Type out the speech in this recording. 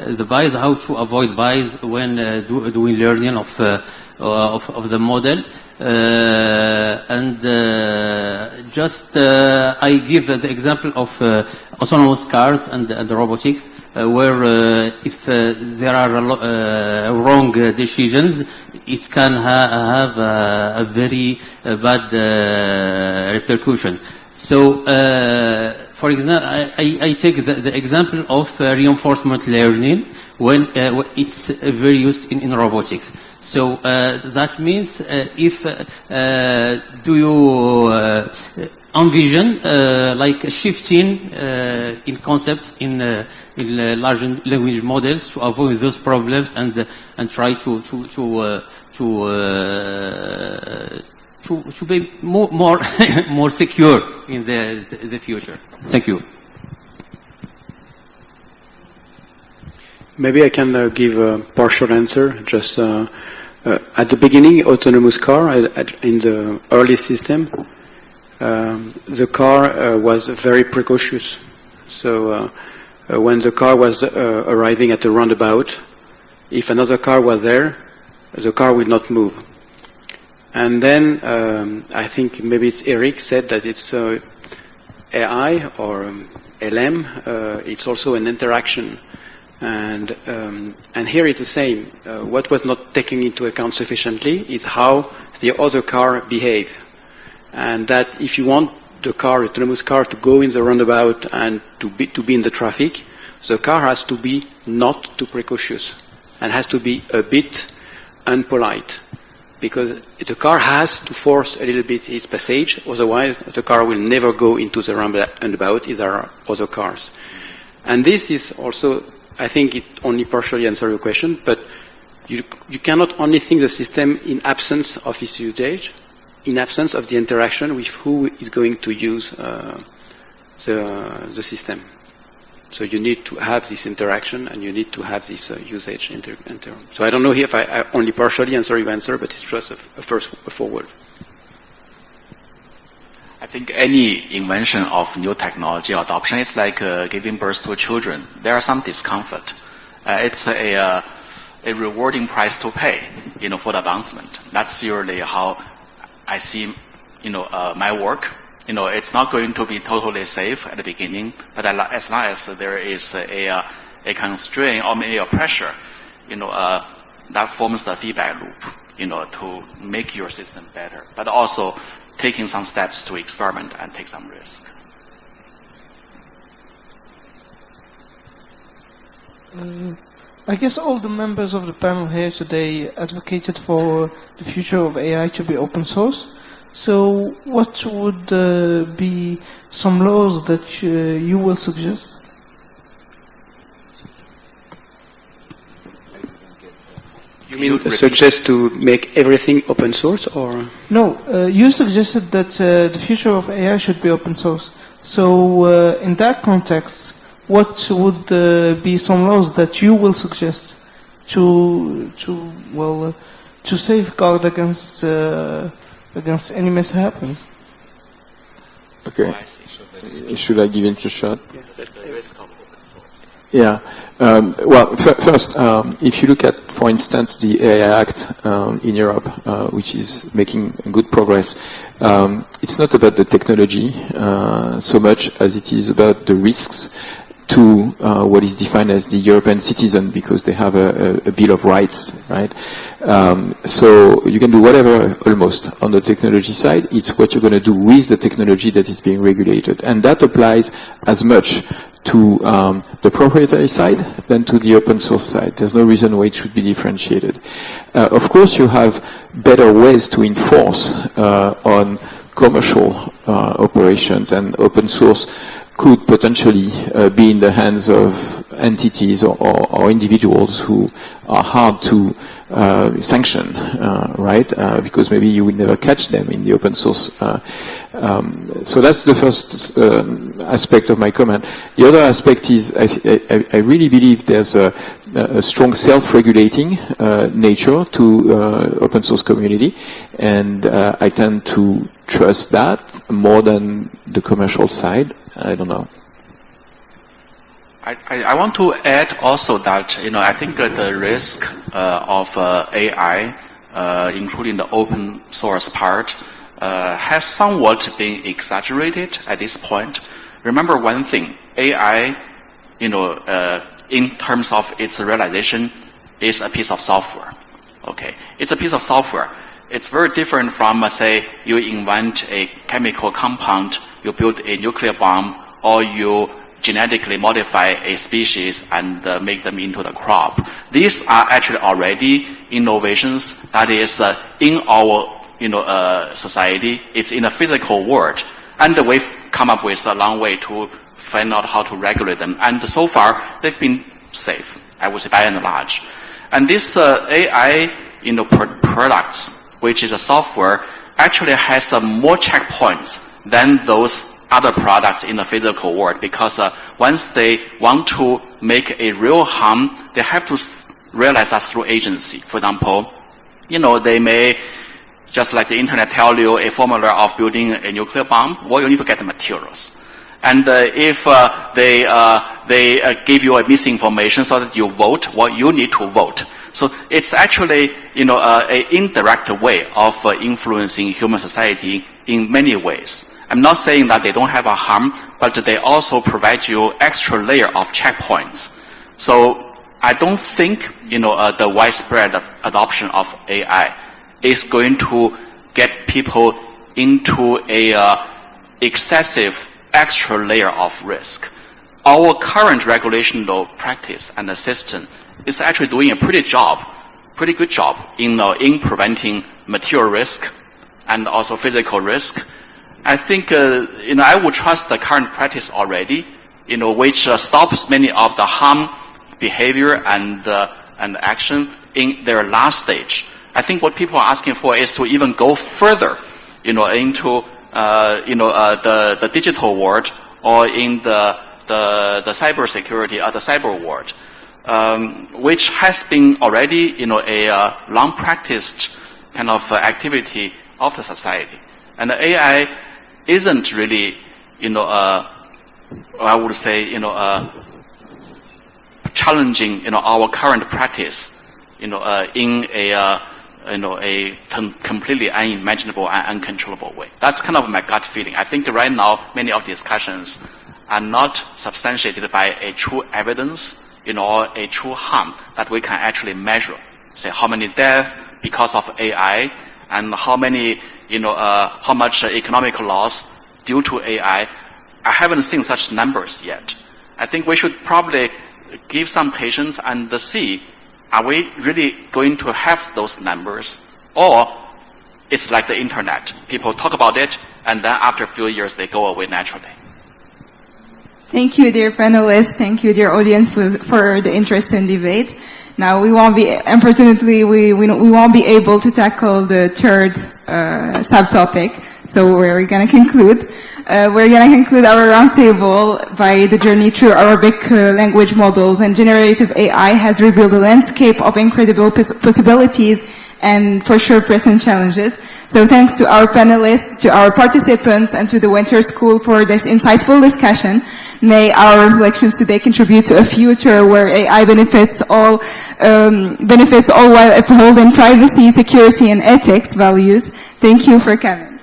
the bias, how to avoid bias when doing learning of the model. Just I give the example of autonomous cars and robotics, where if there are wrong decisions, it can have a very bad repercussion. So, for example, I take the example of reinforcement learning when it's very used in robotics. So that means if do you envision like shifting in concepts in large language models to avoid those problems and try to be more more secure in the future. Thank you. Maybe I can give a partial answer. Just at the beginning, autonomous car in the early system, the car was very precautious. So when the car was arriving at a roundabout, if another car was there, the car would not move. And then I think maybe it's Eric said that it's AI or LM. It's also an interaction. And here it's the same. What was not taken into account sufficiently is how the other car behave. And that if you want the car, autonomous car, to go in the roundabout and to be in the traffic, the car has to be not too precautious and has to be a bit unpolite. Because the car has to force a little bit its passage, otherwise the car will never go into the roundabout if there are other cars. And this is also, I think it only partially answers your question, but you cannot only think the system in absence of its usage, in absence of the interaction with who is going to use the system. So you need to have this interaction and you need to have this usage. So I don't know if I only partially answer your answer, but it's just a forward. I think any invention of new technology adoption is like giving birth to children. There are some discomfort. It's a rewarding price to pay, for the advancement. That's usually how I see, my work. It's not going to be totally safe at the beginning, but as long as there is a constraint or maybe a pressure, that forms the feedback loop, to make your system better, but also taking some steps to experiment and take some risk. I guess all the members of the panel here today advocated for the future of AI to be open source. So what would be some laws that you will suggest? You mean suggest to make everything open source, or? No, you suggested that the future of AI should be open source. So in that context, what would be some laws that you will suggest to safeguard against any mishaps? Okay. Should I give it a shot? Yeah. Well, first, if you look at, for instance, the AI Act in Europe, which is making good progress, it's not about the technology so much as it is about the risks to what is defined as the European citizen, because they have a Bill of Rights, right? So you can do whatever almost on the technology side. It's what you're going to do with the technology that is being regulated. And that applies as much to the proprietary side than to the open source side. There's no reason why it should be differentiated. Of course, you have better ways to enforce on commercial operations, and open source could potentially be in the hands of entities or individuals who are hard to sanction, right? Because maybe you will never catch them in the open source. So that's the first aspect of my comment. The other aspect is I really believe there's a strong self-regulating nature to open source community, and I tend to trust that more than the commercial side. I don't know. I want to add also that, I think the risk of AI, including the open source part, has somewhat been exaggerated at this point. Remember one thing, AI, in terms of its realization, is a piece of software. Okay, it's a piece of software. It's very different from, say, you invent a chemical compound, you build a nuclear bomb, or you genetically modify a species and make them into the crop. These are actually already innovations that is in our society. It's in the physical world, and we've come up with a long way to find out how to regulate them. And so far, they've been safe, I would say, by and large. And this AI, products, which is a software, actually has more checkpoints than those other products in the physical world, because once they want to make a real harm, they have to realize that through agency. For example, they may, just like the internet tell you a formula of building a nuclear bomb, well, you need to get the materials. And if they give you a misinformation so that you vote, well, you need to vote. So it's actually, an indirect way of influencing human society in many ways. I'm not saying that they don't have a harm, but they also provide you extra layer of checkpoints. So I don't think, the widespread adoption of AI is going to get people into a excessive extra layer of risk. Our current regulation law practice and the system is actually doing a pretty good job in preventing material risk and also physical risk. I think I would trust the current practice already, which stops many of the harm behavior and action in their last stage. I think what people are asking for is to even go further, into the digital world, or in the cyber security or the cyber world, which has been already, a long practiced kind of activity of the society. And the AI isn't really, I would say, challenging, our current practice, in a completely unimaginable and uncontrollable way. That's kind of my gut feeling. I think right now many of the discussions are not substantiated by a true evidence, or a true harm that we can actually measure. Say how many deaths because of AI, and how many, how much economic loss due to AI. I haven't seen such numbers yet. I think we should probably give some patience and see, are we really going to have those numbers? Or it's like the internet. People talk about it, and then after a few years, they go away naturally. Thank you, dear panelists. Thank you, dear audience, for the interest in debate. Now, unfortunately, we won't be able to tackle the third subtopic. So we're going to conclude. We're going to conclude our roundtable by the journey through Arabic language models, and generative AI has revealed a landscape of incredible possibilities and for sure present challenges. So thanks to our panelists, to our participants, and to the Winter School for this insightful discussion. May our reflections today contribute to a future where AI benefits all while upholding privacy, security, and ethics values. Thank you for coming.